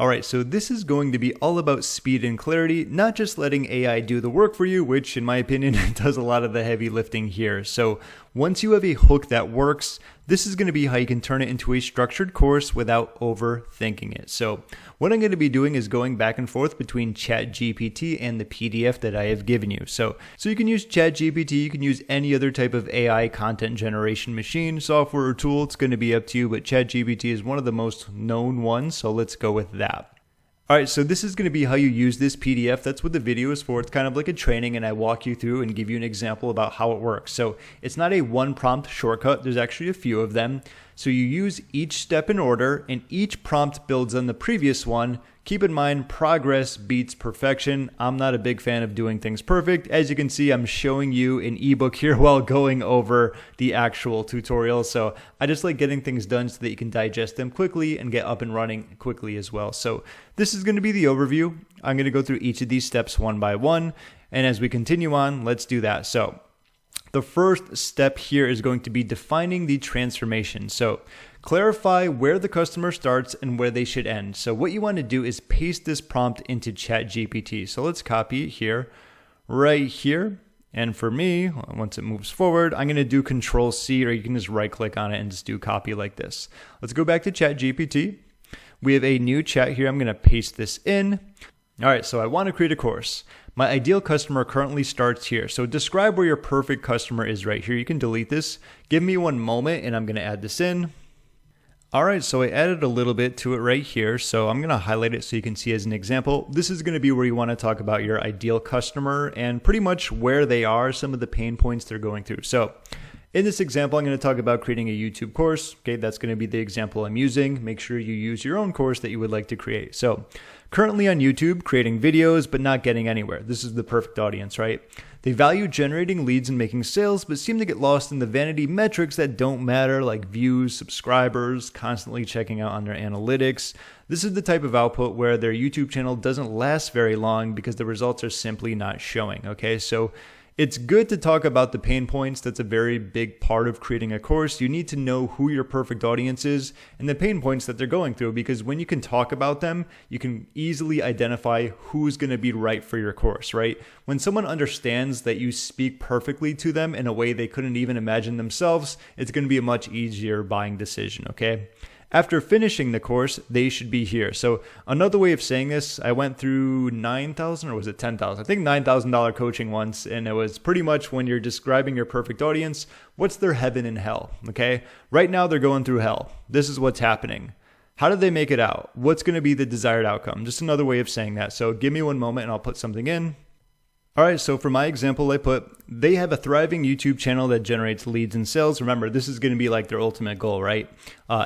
All right, so this is going to be all about speed and clarity, not just letting AI do the work for you, which in my opinion does a lot of the heavy lifting here. So once you have a hook that works, this is going to be how you can turn it into a structured course without overthinking it. So what I'm going to be doing is going back and forth between ChatGPT and the PDF that I have given you. So you can use ChatGPT, you can use any other type of AI content generation machine, software, or tool. It's going to be up to you, but ChatGPT is one of the most known ones, so let's go with that. All right, so this is going to be how you use this PDF. That's what the video is for. It's kind of like a training, and I walk you through and give you an example about how it works. So it's not a one prompt shortcut. There's actually a few of them. So you use each step in order, and each prompt builds on the previous one. Keep in mind, progress beats perfection. I'm not a big fan of doing things perfect. As you can see, I'm showing you an ebook here while going over the actual tutorial. So I just like getting things done so that you can digest them quickly and get up and running quickly as well. So this is going to be the overview. I'm going to go through each of these steps one by one. And as we continue on, let's do that. So the first step here is going to be defining the transformation. So clarify where the customer starts and where they should end. So what you want to do is paste this prompt into ChatGPT. So let's copy it here, right here. And for me, once it moves forward, I'm going to do Control C, or you can just right click on it and just do copy like this. Let's go back to ChatGPT. We have a new chat here. I'm going to paste this in. All right, so I want to create a course. My ideal customer currently starts here. So describe where your perfect customer is right here. You can delete this. Give me one moment and I'm going to add this in. All right, so I added a little bit to it right here. So I'm going to highlight it so you can see as an example. This is going to be where you want to talk about your ideal customer and pretty much where they are, some of the pain points they're going through. So in this example, I'm going to talk about creating a YouTube course. Okay, that's going to be the example I'm using. Make sure you use your own course that you would like to create. So currently on YouTube, creating videos, but not getting anywhere. This is the perfect audience, right? They value generating leads and making sales, but seem to get lost in the vanity metrics that don't matter, like views, subscribers, constantly checking out on their analytics. This is the type of output where their YouTube channel doesn't last very long because the results are simply not showing, okay? So it's good to talk about the pain points. That's a very big part of creating a course. You need to know who your perfect audience is and the pain points that they're going through, because when you can talk about them, you can easily identify who's going to be right for your course, right? When someone understands that you speak perfectly to them in a way they couldn't even imagine themselves, it's going to be a much easier buying decision, okay? After finishing the course, they should be here. So another way of saying this, I went through $9,000 or was it $10,000? I think $9,000 coaching once, and it was pretty much when you're describing your perfect audience, what's their heaven and hell, okay? Right now they're going through hell. This is what's happening. How did they make it out? What's going to be the desired outcome? Just another way of saying that. So give me one moment and I'll put something in. All right, so for my example, I put, they have a thriving YouTube channel that generates leads and sales. Remember, this is going to be like their ultimate goal, right?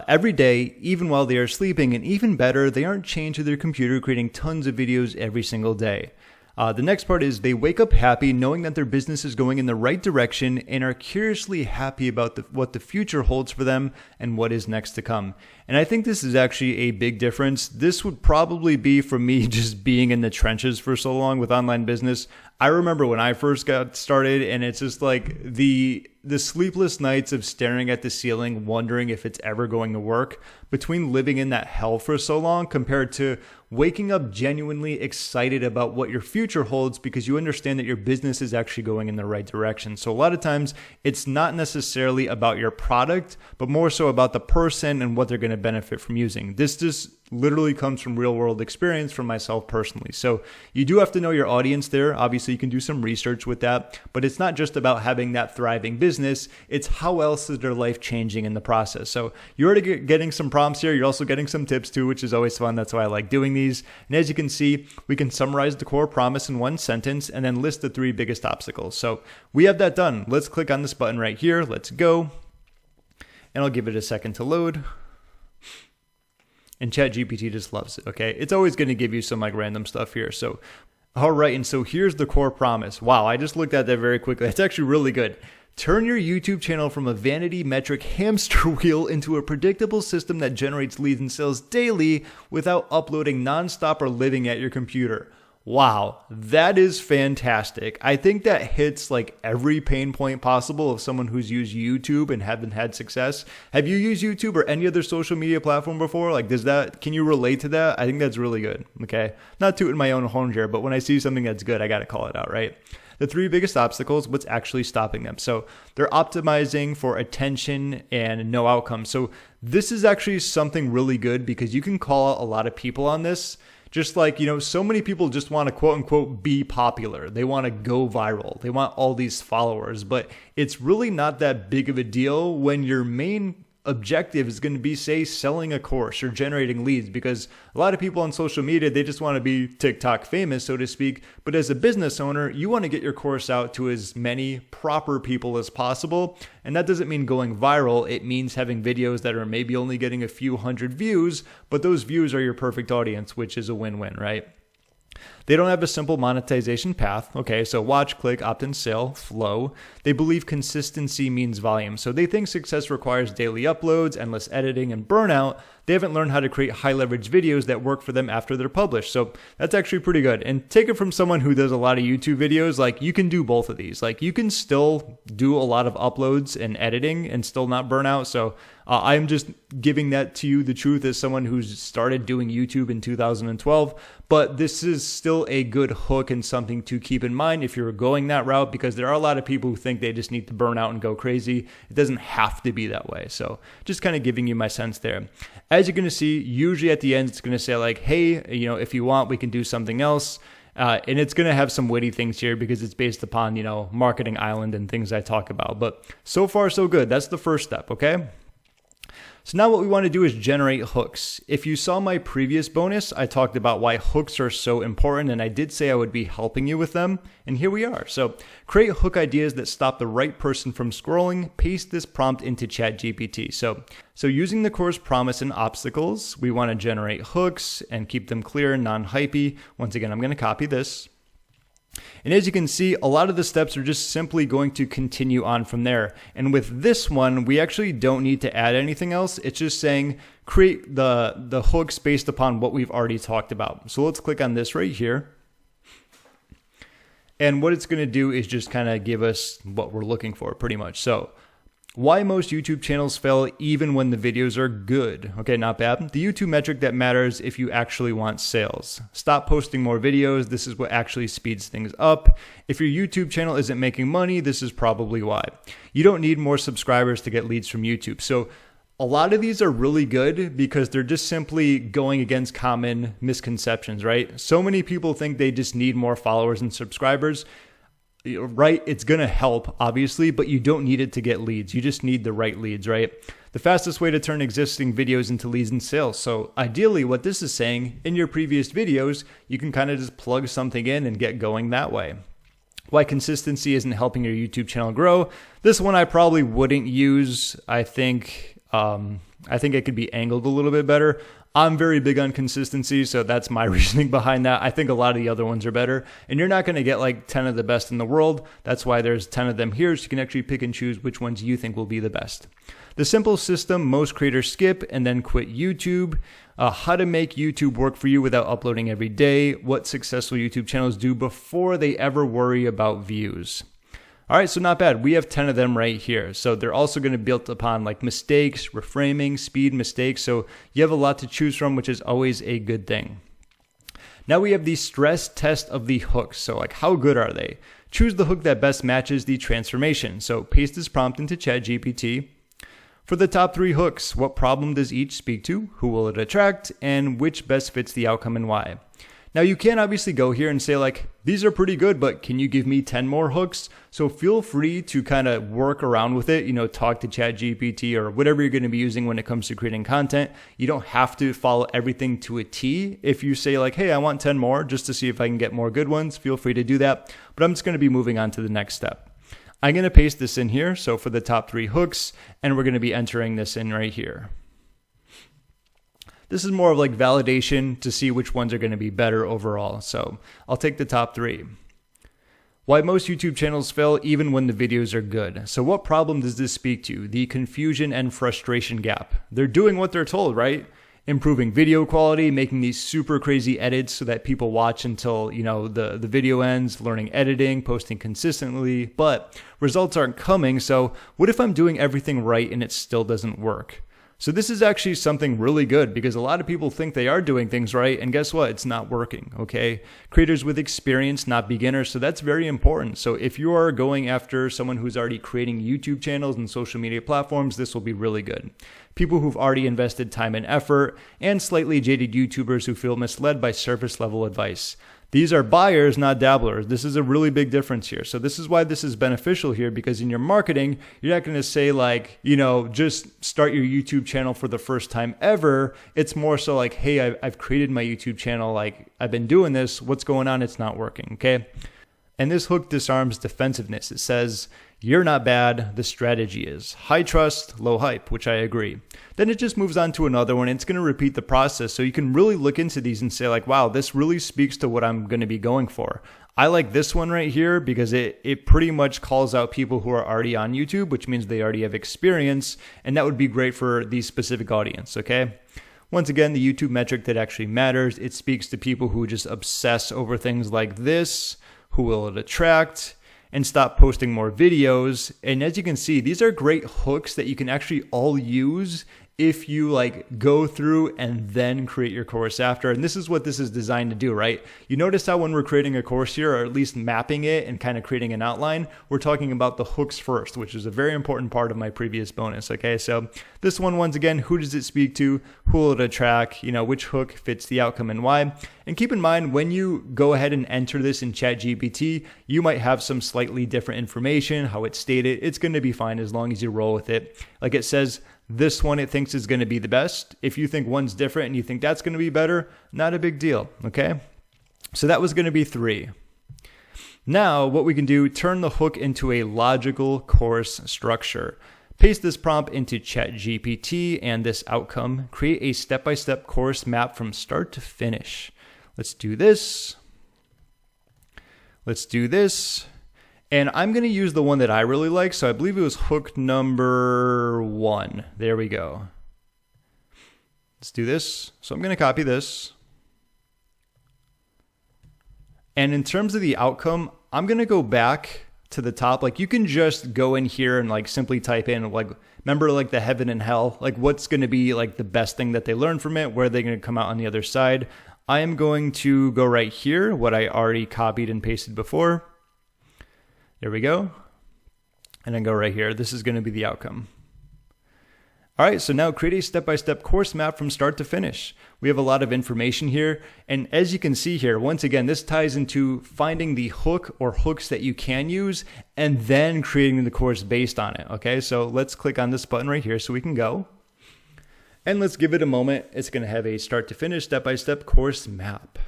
Every day, even while they are sleeping, and even better, they aren't chained to their computer creating tons of videos every single day. The next part is they wake up happy knowing that their business is going in the right direction and are curiously happy about what the future holds for them and what is next to come. And I think this is actually a big difference. This would probably be from me just being in the trenches for so long with online business. I remember when I first got started, and it's just like the sleepless nights of staring at the ceiling, wondering if it's ever going to work, between living in that hell for so long compared to waking up genuinely excited about what your future holds because you understand that your business is actually going in the right direction. So a lot of times it's not necessarily about your product, but more so about the person and what they're going to benefit from using. This just literally comes from real world experience from myself personally. So you do have to know your audience there. Obviously you can do some research with that, but it's not just about having that thriving business. It's how else is their life changing in the process. So you're already getting some prompts here. You're also getting some tips too, which is always fun. That's why I like doing these. And as you can see, we can summarize the core promise in one sentence and then list the 3 biggest obstacles. So we have that done. Let's click on this button right here. Let's go. And I'll give it a second to load. And ChatGPT just loves it, okay? It's always going to give you some like random stuff here. So, all right, and so here's the core promise. Wow, I just looked at that very quickly. That's actually really good. Turn your YouTube channel from a vanity metric hamster wheel into a predictable system that generates leads and sales daily without uploading nonstop or living at your computer. Wow, that is fantastic. I think that hits like every pain point possible of someone who's used YouTube and haven't had success. Have you used YouTube or any other social media platform before? Like, can you relate to that? I think that's really good. Okay. Not tooting my own horn here, but when I see something that's good, I got to call it out, right? The three biggest obstacles, what's actually stopping them. So they're optimizing for attention and no outcome. So this is actually something really good because you can call out a lot of people on this. Just like, so many people just want to quote unquote be popular. They want to go viral. They want all these followers, but it's really not that big of a deal when your main objective is going to be, say, selling a course or generating leads, because a lot of people on social media, they just want to be TikTok famous, so to speak. But as a business owner, you want to get your course out to as many proper people as possible. And that doesn't mean going viral. It means having videos that are maybe only getting a few hundred views, but those views are your perfect audience, which is a win-win, right? They don't have a simple monetization path. Okay, so watch, click, opt-in, sale, flow. They believe consistency means volume. So they think success requires daily uploads, endless editing, and burnout. They haven't learned how to create high leverage videos that work for them after they're published. So that's actually pretty good. And take it from someone who does a lot of YouTube videos, like you can do both of these. Like you can still do a lot of uploads and editing and still not burn out. So I'm just giving that to you, the truth, as someone who's started doing YouTube in 2012. But this is still a good hook and something to keep in mind if you're going that route, because there are a lot of people who think they just need to burn out and go crazy. It doesn't have to be that way. So just kind of giving you my sense there. As you're going to see, usually at the end, it's going to say like, hey, if you want, we can do something else. And it's going to have some witty things here because it's based upon, Marketing Island and things I talk about. But so far, so good. That's the first step, okay? So now what we want to do is generate hooks. If you saw my previous bonus, I talked about why hooks are so important, and I did say I would be helping you with them, and here we are. So create hook ideas that stop the right person from scrolling. Paste this prompt into ChatGPT. So using the course promise and obstacles, we want to generate hooks and keep them clear and non-hypey. Once again, I'm going to copy this. And as you can see, a lot of the steps are just simply going to continue on from there. And with this one, we actually don't need to add anything else. It's just saying create the hooks based upon what we've already talked about. So let's click on this right here. And what it's going to do is just kind of give us what we're looking for pretty much. So why most YouTube channels fail even when the videos are good. Okay, not bad. The YouTube metric that matters if you actually want sales. Stop posting more videos. This is what actually speeds things up. If your YouTube channel isn't making money, this is probably why. You don't need more subscribers to get leads from YouTube. So a lot of these are really good because they're just simply going against common misconceptions, right? So many people think they just need more followers and subscribers. Right? It's going to help, obviously, but you don't need it to get leads. You just need the right leads, right? The fastest way to turn existing videos into leads and sales. So ideally, what this is saying, in your previous videos, you can kind of just plug something in and get going that way. Why consistency isn't helping your YouTube channel grow. This one I probably wouldn't use. I think it could be angled a little bit better. I'm very big on consistency, so that's my reasoning behind that. I think a lot of the other ones are better, and you're not going to get like 10 of the best in the world. That's why there's 10 of them here, so you can actually pick and choose which ones you think will be the best. The simple system most creators skip and then quit YouTube. How to make YouTube work for you without uploading every day. What successful YouTube channels do before they ever worry about views. All right, so not bad. We have 10 of them right here. So they're also going to be built upon like mistakes, reframing, speed, mistakes. So you have a lot to choose from, which is always a good thing. Now we have the stress test of the hooks. So like how good are they? Choose the hook that best matches the transformation. So paste this prompt into ChatGPT. For the top 3 hooks, what problem does each speak to? Who will it attract? And which best fits the outcome and why? Now you can obviously go here and say like, these are pretty good, but can you give me 10 more hooks? So feel free to kind of work around with it, talk to ChatGPT or whatever you're going to be using when it comes to creating content. You don't have to follow everything to a T. If you say like, hey, I want 10 more just to see if I can get more good ones, feel free to do that. But I'm just going to be moving on to the next step. I'm going to paste this in here. So for the top 3 hooks, and we're going to be entering this in right here. This is more of like validation to see which ones are going to be better overall. So I'll take the top 3. Why most YouTube channels fail even when the videos are good. So what problem does this speak to? The confusion and frustration gap. They're doing what they're told, right? improving video quality, making these super crazy edits so that people watch until, the video ends, learning editing, posting consistently, but results aren't coming. So what if I'm doing everything right and it still doesn't work? So this is actually something really good because a lot of people think they are doing things right, and guess what? It's not working, okay? Creators with experience, not beginners, so that's very important. So if you are going after someone who's already creating YouTube channels and social media platforms, this will be really good. People who've already invested time and effort, and slightly jaded YouTubers who feel misled by surface level advice. These are buyers, not dabblers. This is a really big difference here. So this is why this is beneficial here, because in your marketing, you're not going to say just start your YouTube channel for the first time ever. It's more so like, hey, I've created my YouTube channel. I've been doing this. What's going on? It's not working. Okay. And this hook disarms defensiveness. It says, you're not bad, the strategy is. High trust, low hype, which I agree. Then it just moves on to another one. It's going to repeat the process. So you can really look into these and say wow, this really speaks to what I'm going to be going for. I like this one right here because it pretty much calls out people who are already on YouTube, which means they already have experience. And that would be great for these specific audience, okay? Once again, the YouTube metric that actually matters, it speaks to people who just obsess over things like this. Who will it attract? And stop posting more videos. And as you can see, these are great hooks that you can actually all use if you go through and then create your course after. And this is what this is designed to do, right? You notice how when we're creating a course here, or at least mapping it and kind of creating an outline, we're talking about the hooks first, which is a very important part of my previous bonus, okay? So this one, once again, who does it speak to? Who will it attract? Which hook fits the outcome and why? And keep in mind, when you go ahead and enter this in ChatGPT, you might have some slightly different information, how it's stated. It's going to be fine as long as you roll with it. Like it says, this one it thinks is going to be the best. If you think one's different and you think that's going to be better, not a big deal, okay? So that was going to be 3. Now, what we can do, turn the hook into a logical course structure. Paste this prompt into ChatGPT and this outcome. Create a step-by-step course map from start to finish. Let's do this. Let's do this. And I'm going to use the one that I really like. So I believe it was hook number 1. There we go. Let's do this. So I'm going to copy this. And in terms of the outcome, I'm going to go back to the top. You can just go in here and simply type in remember the heaven and hell, what's going to be the best thing that they learn from it, where they're going to come out on the other side. I am going to go right here, what I already copied and pasted before. There we go. And then go right here. This is going to be the outcome. All right, so now create a step-by-step course map from start to finish. We have a lot of information here. And as you can see here, once again, this ties into finding the hook or hooks that you can use and then creating the course based on it. Okay, so let's click on this button right here so we can go. And let's give it a moment. It's going to have a start to finish step-by-step course map.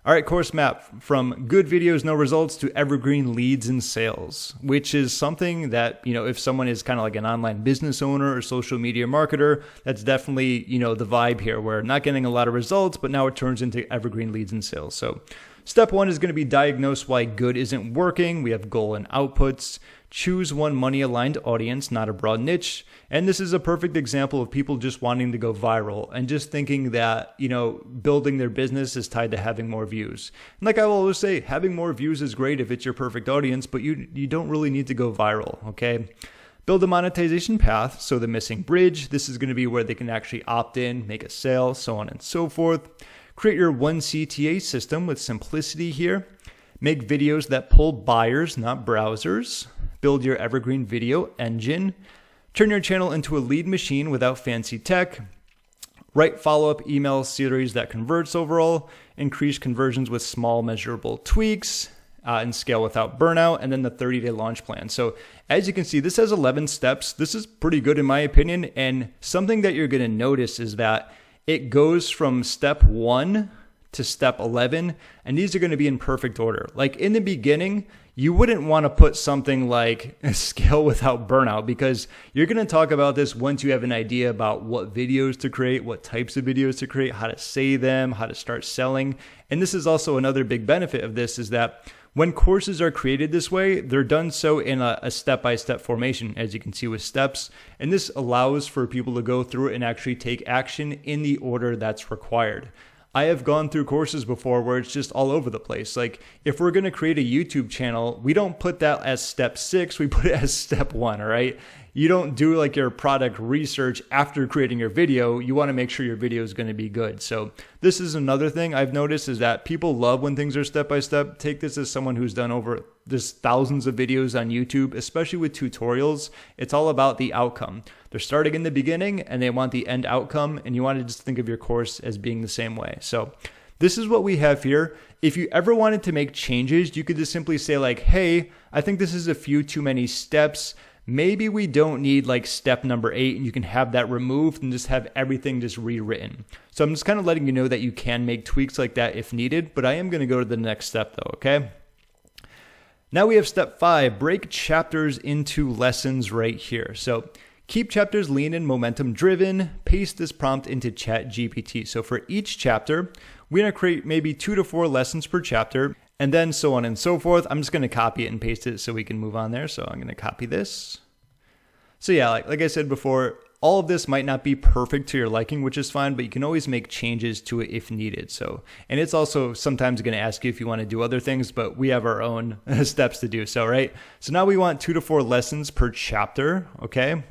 All right, course map from good videos, no results to evergreen leads and sales, which is something that, if someone is kind of like an online business owner or social media marketer, that's definitely, the vibe here. We're not getting a lot of results, but now it turns into evergreen leads and sales. So step 1 is going to be diagnose why good isn't working. We have goal and outputs. Choose one money-aligned audience, not a broad niche. And this is a perfect example of people just wanting to go viral and just thinking that, building their business is tied to having more views. And like I will always say, having more views is great if it's your perfect audience, but you don't really need to go viral, okay? Build a monetization path, so the missing bridge. This is going to be where they can actually opt in, make a sale, so on and so forth. Create your one CTA system with simplicity here. Make videos that pull buyers, not browsers. Build your evergreen video engine. Turn your channel into a lead machine without fancy tech. Write follow-up email series that converts overall. Increase conversions with small measurable tweaks. And scale without burnout. And then the 30-day launch plan. So as you can see, this has 11 steps. This is pretty good in my opinion. And something that you're going to notice is that it goes from step 1 to step 11. And these are going to be in perfect order. In the beginning, you wouldn't want to put something like scale without burnout, because you're going to talk about this once you have an idea about what videos to create, what types of videos to create, how to say them, how to start selling. And this is also another big benefit of this, is that when courses are created this way, they're done so in a step-by-step formation, as you can see with steps. And this allows for people to go through it and actually take action in the order that's required. I have gone through courses before where it's just all over the place. Like if we're going to create a YouTube channel, we don't put that as step 6, we put it as step 1, all right? You don't do like your product research after creating your video. You want to make sure your video is going to be good. So this is another thing I've noticed, is that people love when things are step by step. Take this as someone who's done over just thousands of videos on YouTube, especially with tutorials. It's all about the outcome. They're starting in the beginning and they want the end outcome, and you want to just think of your course as being the same way. So this is what we have here. If you ever wanted to make changes, you could just simply say like, hey, I think this is a few too many steps. Maybe we don't need like step number 8, and you can have that removed and just have everything just rewritten. So I'm just kind of letting you know that you can make tweaks like that if needed, but I am going to go to the next step though, okay? Now we have step 5, break chapters into lessons right here. So keep chapters lean and momentum driven. Paste this prompt into ChatGPT. So for each chapter, we're going to create maybe 2 to 4 lessons per chapter, and then so on and so forth. I'm just going to copy it and paste it so we can move on there. So I'm going to copy this. So yeah, like I said before, all of this might not be perfect to your liking, which is fine, but you can always make changes to it if needed. So, and it's also sometimes going to ask you if you want to do other things, but we have our own steps to do so, right? So now we want 2 to 4 lessons per chapter, okay?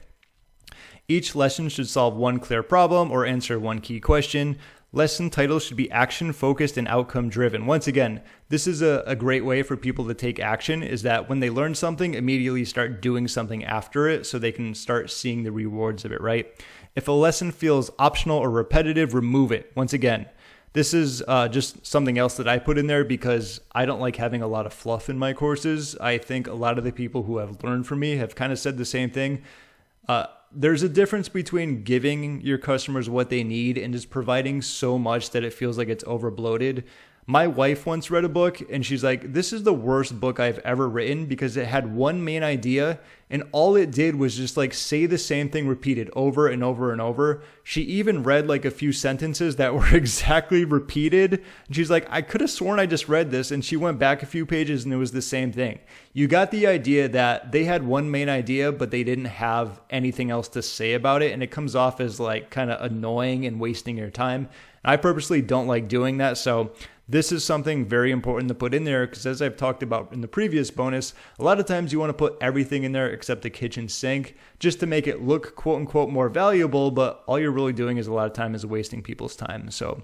Each lesson should solve one clear problem or answer one key question. Lesson titles should be action-focused and outcome-driven. Once again, this is a great way for people to take action, is that when they learn something, immediately start doing something after it so they can start seeing the rewards of it, right? If a lesson feels optional or repetitive, remove it. Once again, this is just something else that I put in there because I don't like having a lot of fluff in my courses. I think a lot of the people who have learned from me have kind of said the same thing. There's a difference between giving your customers what they need and just providing so much that it feels like it's overbloated. My wife once read a book and she's like, this is the worst book I've ever written because it had one main idea and all it did was just like say the same thing repeated over and over and over. She even read like a few sentences that were exactly repeated. And she's like, I could have sworn I just read this. And she went back a few pages and it was the same thing. You got the idea that they had one main idea, but they didn't have anything else to say about it. And it comes off as like kind of annoying and wasting your time. And I purposely don't like doing that. So this is something very important to put in there because as I've talked about in the previous bonus, a lot of times you want to put everything in there except the kitchen sink just to make it look quote unquote more valuable, but all you're really doing is a lot of time is wasting people's time. So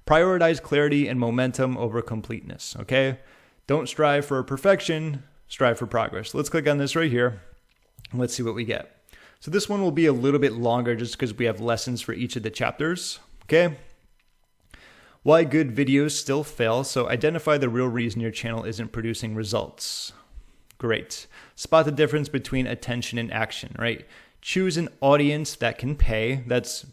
prioritize clarity and momentum over completeness, okay? Don't strive for perfection, strive for progress. Let's click on this right here and let's see what we get. So this one will be a little bit longer just because we have lessons for each of the chapters, okay? Why good videos still fail. So identify the real reason your channel isn't producing results. Great. Spot the difference between attention and action, right? Choose an audience that can pay.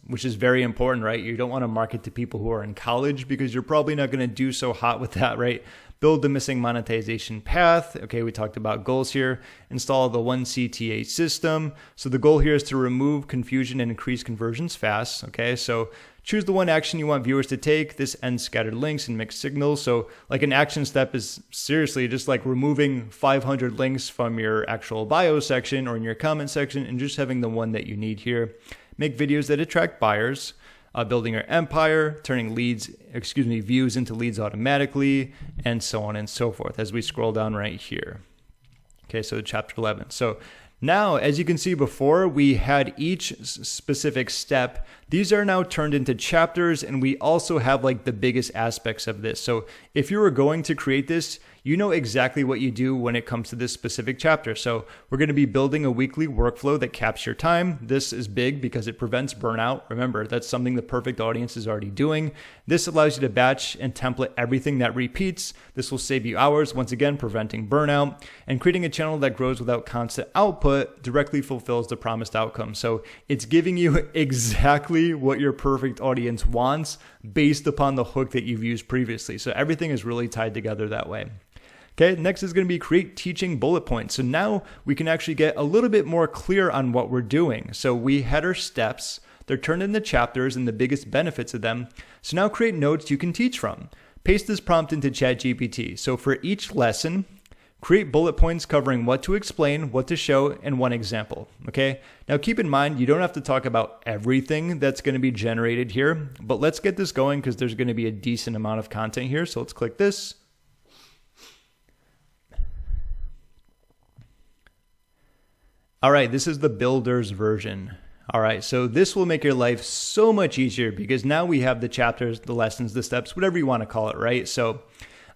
Which is very important, right? You don't want to market to people who are in college because you're probably not going to do so hot with that, right? Build the missing monetization path. Okay, we talked about goals here. Install the 1CTA system. So the goal here is to remove confusion and increase conversions fast. Okay, so choose the one action you want viewers to take. This ends scattered links and mixed signals. So like an action step is seriously just like removing 500 links from your actual bio section or in your comment section and just having the one that you need here. Make videos that attract buyers. Building your empire, turning views into leads automatically, and so on and so forth as we scroll down right here. Okay, so chapter 11. So now, as you can see before, we had each specific step. These are now turned into chapters, and we also have like the biggest aspects of this. So if you were going to create this, you know exactly what you do when it comes to this specific chapter. So we're going to be building a weekly workflow that caps your time. This is big because it prevents burnout. Remember, that's something the perfect audience is already doing. This allows you to batch and template everything that repeats. This will save you hours, once again, preventing burnout. And creating a channel that grows without constant output directly fulfills the promised outcome. So it's giving you exactly what your perfect audience wants based upon the hook that you've used previously. So everything is really tied together that way. Okay, next is going to be create teaching bullet points. So now we can actually get a little bit more clear on what we're doing. So we had our steps, they're turned into chapters and the biggest benefits of them. So now create notes you can teach from. Paste this prompt into ChatGPT. So for each lesson, create bullet points covering what to explain, what to show, and one example. Okay, now keep in mind, you don't have to talk about everything that's going to be generated here, but let's get this going because there's going to be a decent amount of content here. So let's click this. All right, this is the builder's version. All right, so this will make your life so much easier because now we have the chapters, the lessons, the steps, whatever you want to call it, right? So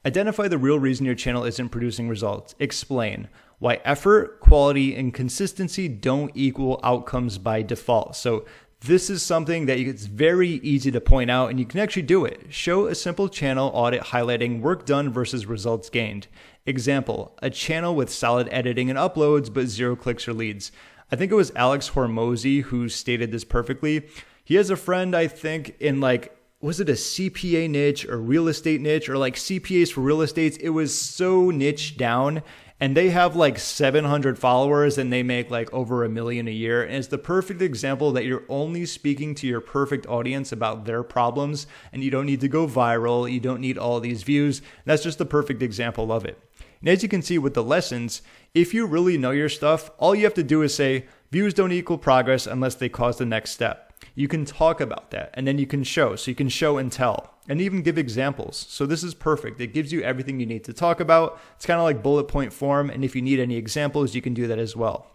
identify the real reason your channel isn't producing results. Explain why effort, quality, and consistency don't equal outcomes by default. So this is something that it's very easy to point out and you can actually do it. Show a simple channel audit highlighting work done versus results gained. Example, a channel with solid editing and uploads, but 0 clicks or leads. I think it was Alex Hormozy who stated this perfectly. He has a friend, I think, in was it a CPA niche or real estate niche or CPAs for real estates? It was so niche down and they have 700 followers and they make over $1 million a year. And it's the perfect example that you're only speaking to your perfect audience about their problems and you don't need to go viral. You don't need all these views. That's just the perfect example of it. And as you can see with the lessons, if you really know your stuff, all you have to do is say, views don't equal progress unless they cause the next step. You can talk about that and then you can show. So you can show and tell and even give examples. So this is perfect. It gives you everything you need to talk about. It's kind of like bullet point form. And if you need any examples, you can do that as well.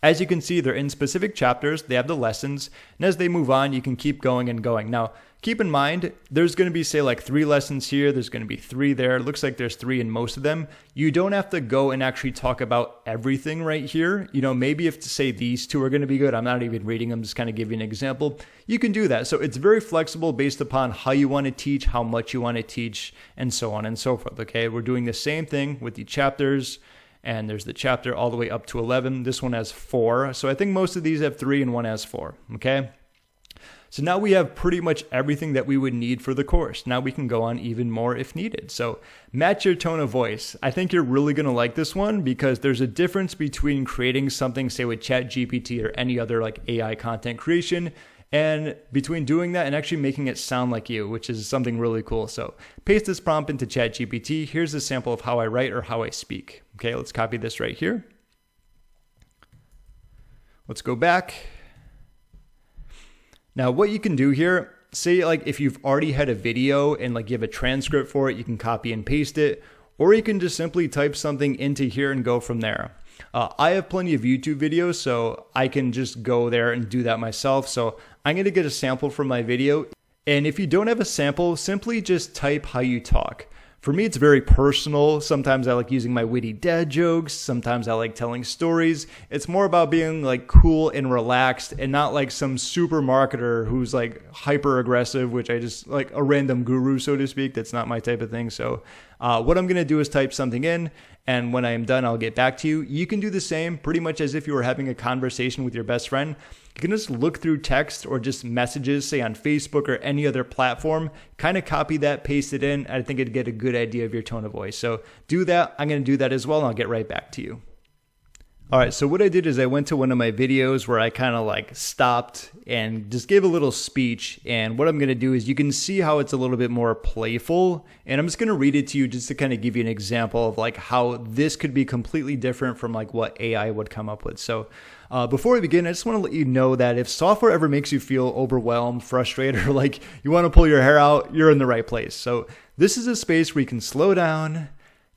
As you can see, they're in specific chapters. They have the lessons. And as they move on, you can keep going and going. Now, keep in mind, there's going to be, say, 3 lessons here. There's going to be 3 there. It looks like there's 3 in most of them. You don't have to go and actually talk about everything right here. Maybe if to say these 2 are going to be good, I'm not even reading them, just kind of give you an example. You can do that. So it's very flexible based upon how you want to teach, how much you want to teach, and so on and so forth. Okay, we're doing the same thing with the chapters. And there's the chapter all the way up to 11. This one has 4. So I think most of these have 3 and one has 4. Okay. So now we have pretty much everything that we would need for the course. Now we can go on even more if needed. So match your tone of voice. I think you're really going to like this one because there's a difference between creating something, say with ChatGPT or any other AI content creation, and between doing that and actually making it sound like you, which is something really cool. So paste this prompt into ChatGPT. Here's a sample of how I write or how I speak. Okay, let's copy this right here. Let's go back. Now what you can do here, say if you've already had a video and you have a transcript for it, you can copy and paste it, or you can just simply type something into here and go from there. I have plenty of YouTube videos, so I can just go there and do that myself. So I'm going to get a sample from my video. And if you don't have a sample, simply just type how you talk. For me, it's very personal. Sometimes I like using my witty dad jokes. Sometimes I like telling stories. It's more about being cool and relaxed and not some super marketer who's hyper aggressive, which I just a random guru, so to speak. That's not my type of thing. So what I'm going to do is type something in. And when I am done, I'll get back to you. You can do the same pretty much as if you were having a conversation with your best friend. You can just look through text or just messages, say on Facebook or any other platform, kind of copy that, paste it in. I think it'd get a good idea of your tone of voice. So do that. I'm going to do that as well, and I'll get right back to you. All right, so what I did is I went to one of my videos where I kind of stopped and just gave a little speech. And what I'm going to do is you can see how it's a little bit more playful. And I'm just going to read it to you just to kind of give you an example of how this could be completely different from what AI would come up with. So before we begin, I just want to let you know that if software ever makes you feel overwhelmed, frustrated, or you want to pull your hair out, you're in the right place. So this is a space where you can slow down,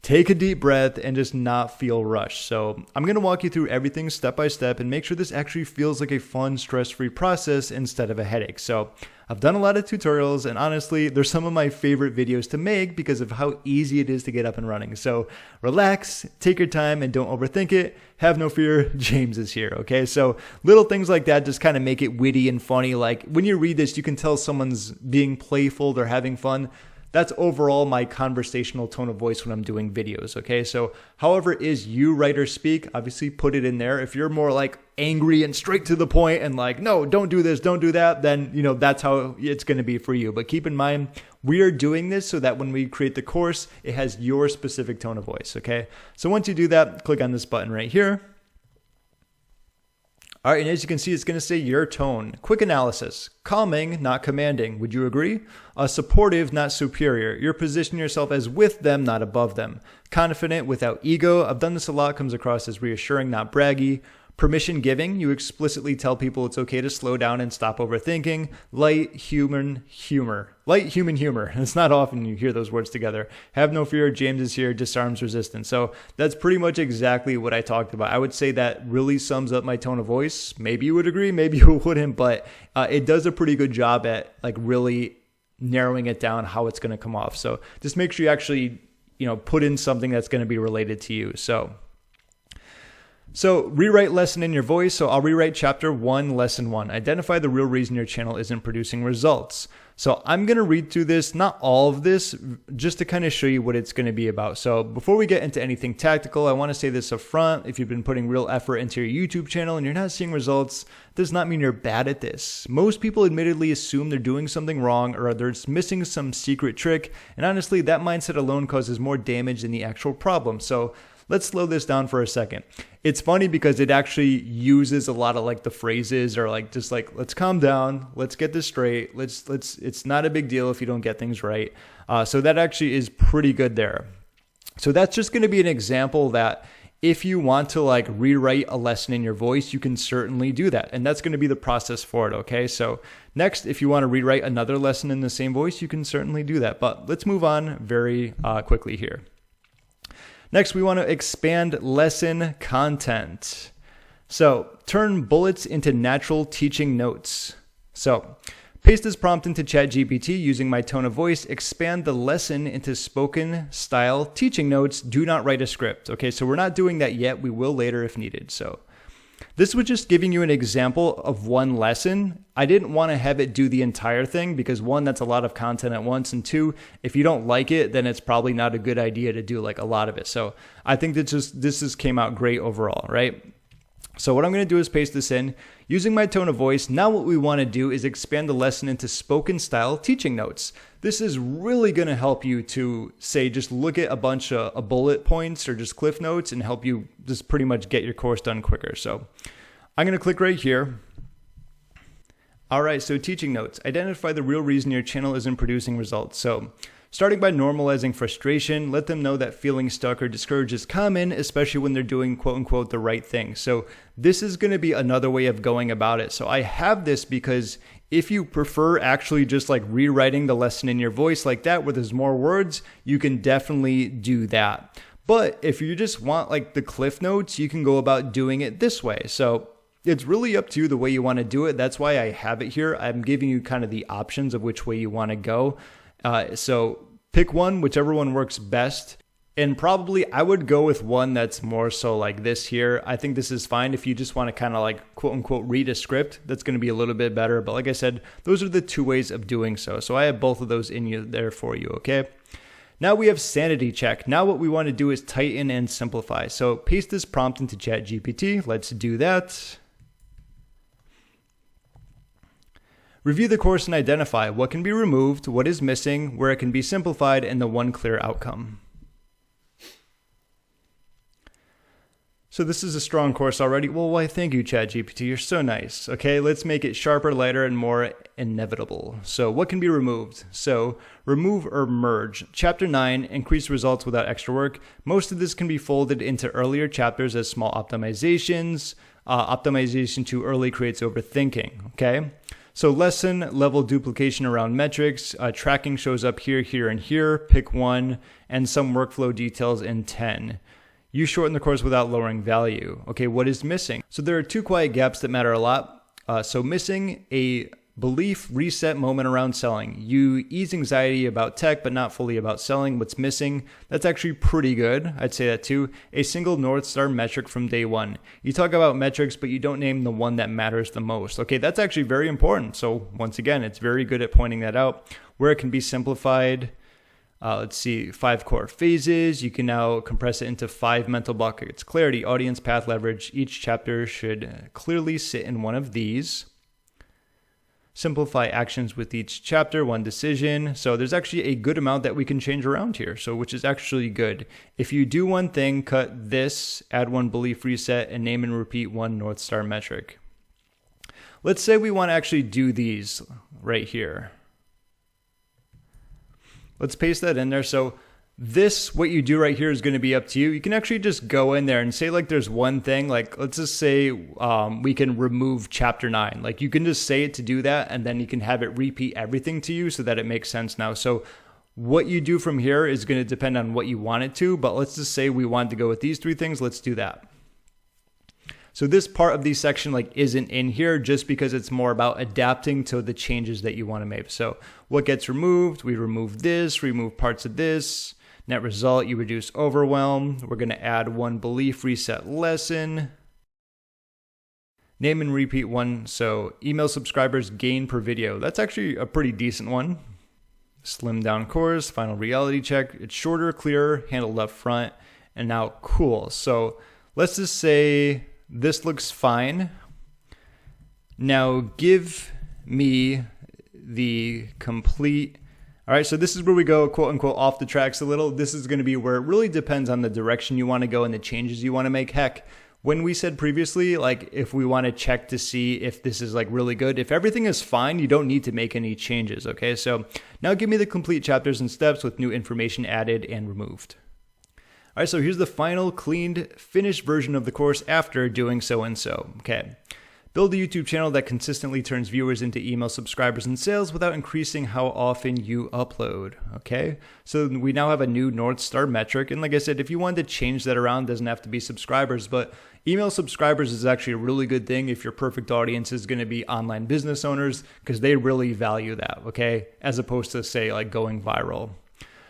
take a deep breath, and just not feel rushed. So I'm going to walk you through everything step by step and make sure this actually feels like a fun, stress-free process instead of a headache. So I've done a lot of tutorials, and honestly, they're some of my favorite videos to make because of how easy it is to get up and running. So relax, take your time, and don't overthink it. Have no fear, James is here, okay? So little things like that just kind of make it witty and funny. When you read this, you can tell someone's being playful, they're having fun. that's overall my conversational tone of voice when I'm doing videos, okay? So however is you write or speak, obviously put it in there. If you're more like angry and straight to the point and like, no, don't do this, don't do that, then, that's how it's going to be for you. But keep in mind, we are doing this so that when we create the course, it has your specific tone of voice, okay? So once you do that, click on this button right here. All right, and as you can see, it's going to say your tone. Quick analysis. Calming, not commanding. Would you agree? Supportive, not superior. You're positioning yourself as with them, not above them. Confident, without ego. I've done this a lot. Comes across as reassuring, not braggy. Permission giving. You explicitly tell people it's okay to slow down and stop overthinking. Light human humor. Light human humor. It's not often you hear those words together. Have no fear. James is here. Disarms resistance. So that's pretty much exactly what I talked about. I would say that really sums up my tone of voice. Maybe you would agree, maybe you wouldn't, but it does a pretty good job at like really narrowing it down how it's going to come off. So just make sure you actually, put in something that's going to be related to you. So rewrite lesson in your voice. So I'll rewrite chapter 1, lesson 1. Identify the real reason your channel isn't producing results. So I'm going to read through this, not all of this, just to kind of show you what it's going to be about. So before we get into anything tactical, I want to say this up front. If you've been putting real effort into your YouTube channel and you're not seeing results, does not mean you're bad at this. Most people admittedly assume they're doing something wrong or they're missing some secret trick. And honestly, that mindset alone causes more damage than the actual problem. So let's slow this down for a second. It's funny because it actually uses a lot of like the phrases or like just like, let's calm down, let's get this straight. It's not a big deal if you don't get things right. So that actually is pretty good there. So that's just going to be an example that if you want to like rewrite a lesson in your voice, you can certainly do that. And that's going to be the process for it. Okay. So next, if you want to rewrite another lesson in the same voice, you can certainly do that. But let's move on very quickly here. Next, we want to expand lesson content. So turn bullets into natural teaching notes. So paste this prompt into ChatGPT using my tone of voice. Expand the lesson into spoken style teaching notes. Do not write a script. Okay, so we're not doing that yet. We will later if needed. So this was just giving you an example of one lesson. I didn't want to have it do the entire thing because one, that's a lot of content at once. And two, if you don't like it, then it's probably not a good idea to do like a lot of it. So I think that this came out great overall, right? So what I'm going to do is paste this in using my tone of voice. Now what we want to do is expand the lesson into spoken style teaching notes. This is really going to help you to say, just look at a bunch of bullet points or just cliff notes and help you just pretty much get your course done quicker. So I'm going to click right here. All right, so teaching notes. Identify the real reason your channel isn't producing results. So starting by normalizing frustration, let them know that feeling stuck or discouraged is common, especially when they're doing quote unquote the right thing. So this is going to be another way of going about it. So I have this because if you prefer actually just like rewriting the lesson in your voice like that, where there's more words, you can definitely do that. But if you just want like the cliff notes, you can go about doing it this way. So it's really up to you the way you want to do it. That's why I have it here. I'm giving you kind of the options of which way you want to go. So pick one, whichever one works best. And probably I would go with one that's more so like this here. I think this is fine if you just want to kind of like quote unquote read a script. That's going to be a little bit better. But like I said, those are the two ways of doing so. So I have both of those in there for you, okay? Now we have sanity check. Now what we want to do is tighten and simplify. So paste this prompt into ChatGPT. Let's do that. Review the course and identify what can be removed, what is missing, where it can be simplified, and the one clear outcome. So this is a strong course already. Well, why thank you, ChatGPT. You're so nice. Okay, let's make it sharper, lighter, and more inevitable. So what can be removed? So remove or merge. Chapter 9, increase results without extra work. Most of this can be folded into earlier chapters as small optimizations. Optimization too early creates overthinking, okay? So lesson level duplication around metrics, tracking shows up here, here, and here, pick one, and some workflow details in 10. You shorten the course without lowering value. Okay, what is missing? So there are two quiet gaps that matter a lot. So missing a belief reset moment around selling. You ease anxiety about tech, but not fully about selling. What's missing? That's actually pretty good. I'd say that too. A single North Star metric from day one. You talk about metrics, but you don't name the one that matters the most. Okay, that's actually very important. So once again, it's very good at pointing that out. Where it can be simplified. let's see, 5 core phases. You can now compress it into 5 mental buckets: clarity, audience, path, leverage. Each chapter should clearly sit in one of these. Simplify actions with each chapter, 1 decision. So there's actually a good amount that we can change around here, so which is actually good. If you do one thing, cut this, add 1 belief reset, and name and repeat 1 North Star metric. Let's say we want to actually do these right here. Let's paste that in there. So this, what you do right here is going to be up to you. You can actually just go in there and say like there's one thing, like let's just say we can remove chapter 9. Like you can just say it to do that, and then you can have it repeat everything to you so that it makes sense now. So what you do from here is going to depend on what you want it to, but let's just say we want to go with these 3 things. Let's do that. So this part of the section like isn't in here just because it's more about adapting to the changes that you want to make. So what gets removed? We remove this, remove parts of this. Net result, you reduce overwhelm. We're going to add 1 belief reset lesson. Name and repeat 1. So email subscribers gain per video. That's actually a pretty decent one. Slim down course, final reality check. It's shorter, clearer, handled up front, and now cool. So let's just say this looks fine. Now give me the complete. All right, so this is where we go, quote unquote, off the tracks a little. This is going to be where it really depends on the direction you want to go and the changes you want to make. Heck, when we said previously, like if we want to check to see if this is like really good, if everything is fine, you don't need to make any changes. Okay, so now give me the complete chapters and steps with new information added and removed. All right, so here's the final cleaned, finished version of the course after doing so and so. Okay. Build a YouTube channel that consistently turns viewers into email subscribers and sales without increasing how often you upload. Okay, so we now have a new North Star metric. And like I said, if you wanted to change that around, it doesn't have to be subscribers, but email subscribers is actually a really good thing if your perfect audience is going to be online business owners, because they really value that, okay, as opposed to say like going viral.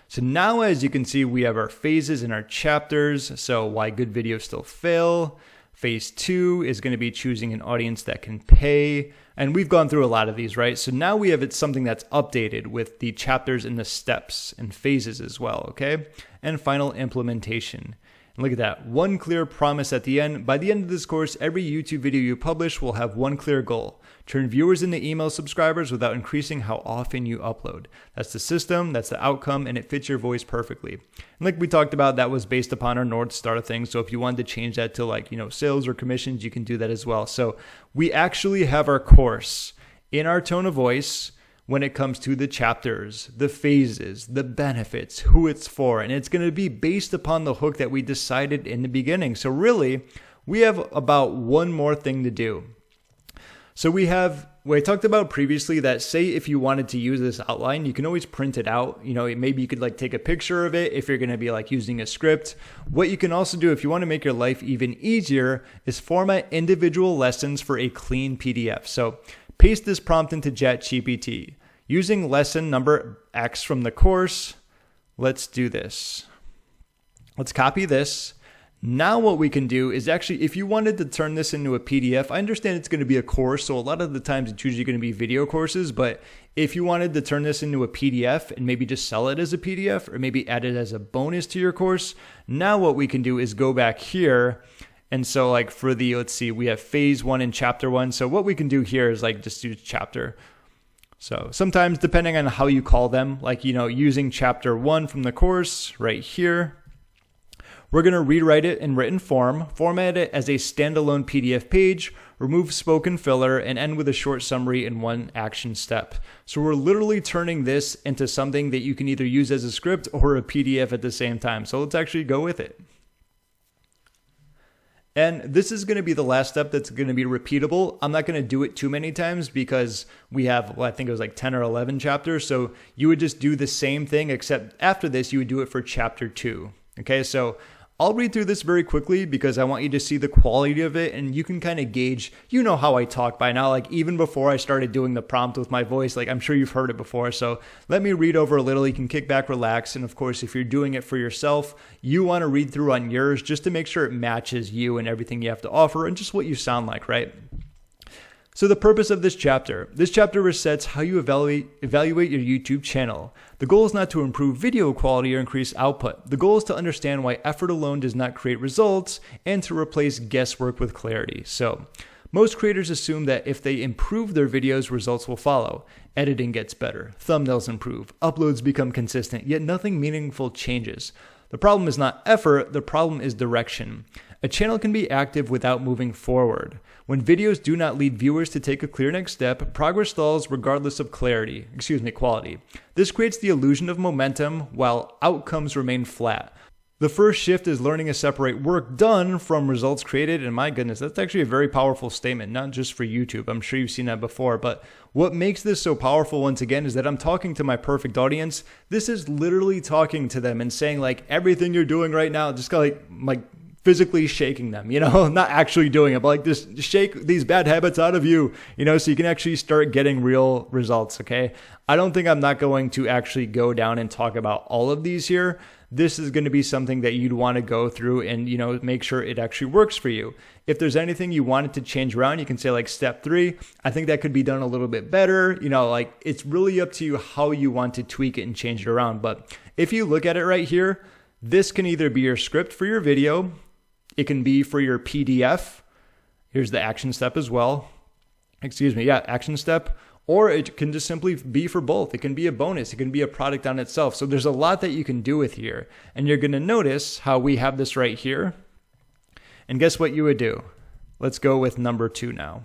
So now, as you can see, we have our phases and our chapters. So why good videos still fail. Phase 2 is going to be choosing an audience that can pay. And we've gone through a lot of these, right? So now we have something that's updated with the chapters and the steps and phases as well, okay? And final implementation. And look at that, 1 clear promise at the end. By the end of this course, every YouTube video you publish will have 1 clear goal: turn viewers into email subscribers without increasing how often you upload. That's the system, that's the outcome, and it fits your voice perfectly. And like we talked about, that was based upon our North Star thing. So if you wanted to change that to like, sales or commissions, you can do that as well. So we actually have our course in our tone of voice when it comes to the chapters, the phases, the benefits, who it's for, and it's going to be based upon the hook that we decided in the beginning. So really, we have about 1 more thing to do. So we have what I talked about previously, that say if you wanted to use this outline, you can always print it out. Maybe you could like take a picture of it if you're going to be like using a script. What you can also do if you want to make your life even easier is format individual lessons for a clean PDF. So paste this prompt into ChatGPT. Using lesson number X from the course, let's do this. Let's copy this. Now what we can do is actually, if you wanted to turn this into a PDF, I understand it's going to be a course, so a lot of the times it's usually going to be video courses, but if you wanted to turn this into a PDF and maybe just sell it as a PDF or maybe add it as a bonus to your course, now what we can do is go back here. And so like for the, let's see, we have phase 1 and chapter 1. So what we can do here is like just do chapter. So sometimes depending on how you call them, like, using chapter 1 from the course right here, we're going to rewrite it in written form, format it as a standalone PDF page, remove spoken filler, and end with a short summary in 1 action step. So we're literally turning this into something that you can either use as a script or a PDF at the same time. So let's actually go with it. And this is going to be the last step that's going to be repeatable. I'm not going to do it too many times because we have, I think it was like 10 or 11 chapters. So you would just do the same thing, except after this, you would do it for chapter 2. Okay, so I'll read through this very quickly because I want you to see the quality of it, and you can kind of gauge, how I talk by now, like even before I started doing the prompt with my voice, like I'm sure you've heard it before. So let me read over a little. You can kick back, relax. And of course, if you're doing it for yourself, you want to read through on yours just to make sure it matches you and everything you have to offer and just what you sound like, right? So the purpose of this chapter resets how you evaluate your YouTube channel. The goal is not to improve video quality or increase output. The goal is to understand why effort alone does not create results and to replace guesswork with clarity. So most creators assume that if they improve their videos, results will follow. Editing gets better, thumbnails improve, uploads become consistent, yet nothing meaningful changes. The problem is not effort, the problem is direction. A channel can be active without moving forward. When videos do not lead viewers to take a clear next step, progress stalls regardless of quality. This creates the illusion of momentum while outcomes remain flat. The first shift is learning to separate work done from results created, and my goodness, that's actually a very powerful statement, not just for YouTube. I'm sure you've seen that before, but what makes this so powerful once again is that I'm talking to my perfect audience. This is literally talking to them and saying like everything you're doing right now, just like physically shaking them, not actually doing it, but like just shake these bad habits out of you, so you can actually start getting real results, okay? I don't think I'm not going to actually go down and talk about all of these here. This is going to be something that you'd want to go through and, make sure it actually works for you. If there's anything you wanted to change around, you can say like step 3, I think that could be done a little bit better. It's really up to you how you want to tweak it and change it around. But if you look at it right here, this can either be your script for your video. It can be for your PDF. Here's the action step as well. Action step. Or it can just simply be for both. It can be a bonus. It can be a product on itself. So there's a lot that you can do with here. And you're going to notice how we have this right here. And guess what you would do? Let's go with number 2 now.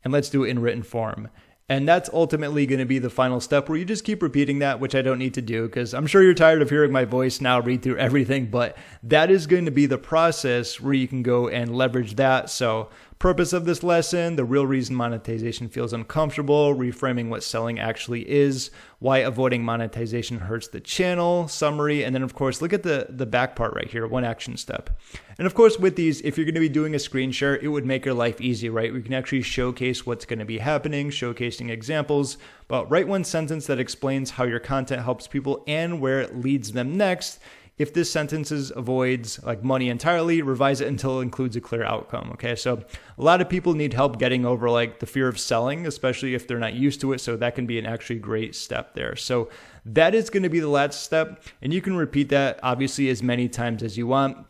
And let's do it in written form. And that's ultimately going to be the final step where you just keep repeating that, which I don't need to do because I'm sure you're tired of hearing my voice now read through everything, but that is going to be the process where you can go and leverage that. So purpose of this lesson, the real reason monetization feels uncomfortable, reframing what selling actually is, why avoiding monetization hurts the channel, summary, and then of course, look at the back part right here, 1 action step. And of course, with these, if you're going to be doing a screen share, it would make your life easy, right? We can actually showcase what's going to be happening, showcasing examples, but write 1 sentence that explains how your content helps people and where it leads them next. If this sentence avoids like money entirely, revise it until it includes a clear outcome. Okay, so a lot of people need help getting over like the fear of selling, especially if they're not used to it. So that can be an actually great step there. So that is going to be the last step, and you can repeat that obviously as many times as you want.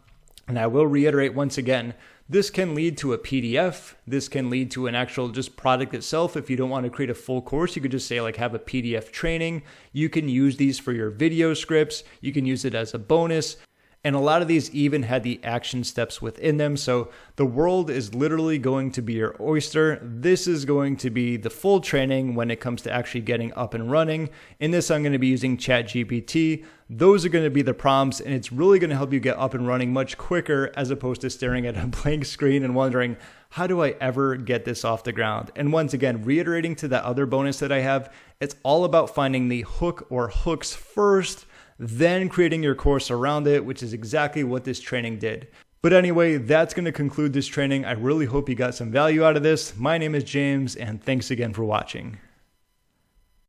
And I will reiterate once again, this can lead to a PDF. This can lead to an actual just product itself. If you don't want to create a full course, you could just say like have a PDF training. You can use these for your video scripts. You can use it as a bonus. And a lot of these even had the action steps within them. So the world is literally going to be your oyster. This is going to be the full training when it comes to actually getting up and running. In this, I'm going to be using ChatGPT. Those are going to be the prompts, and it's really going to help you get up and running much quicker as opposed to staring at a blank screen and wondering, how do I ever get this off the ground? And once again, reiterating to that other bonus that I have, it's all about finding the hook or hooks first, then creating your course around it, which is exactly what this training did. But anyway, that's going to conclude this training. I really hope you got some value out of this. My name is James, and thanks again for watching.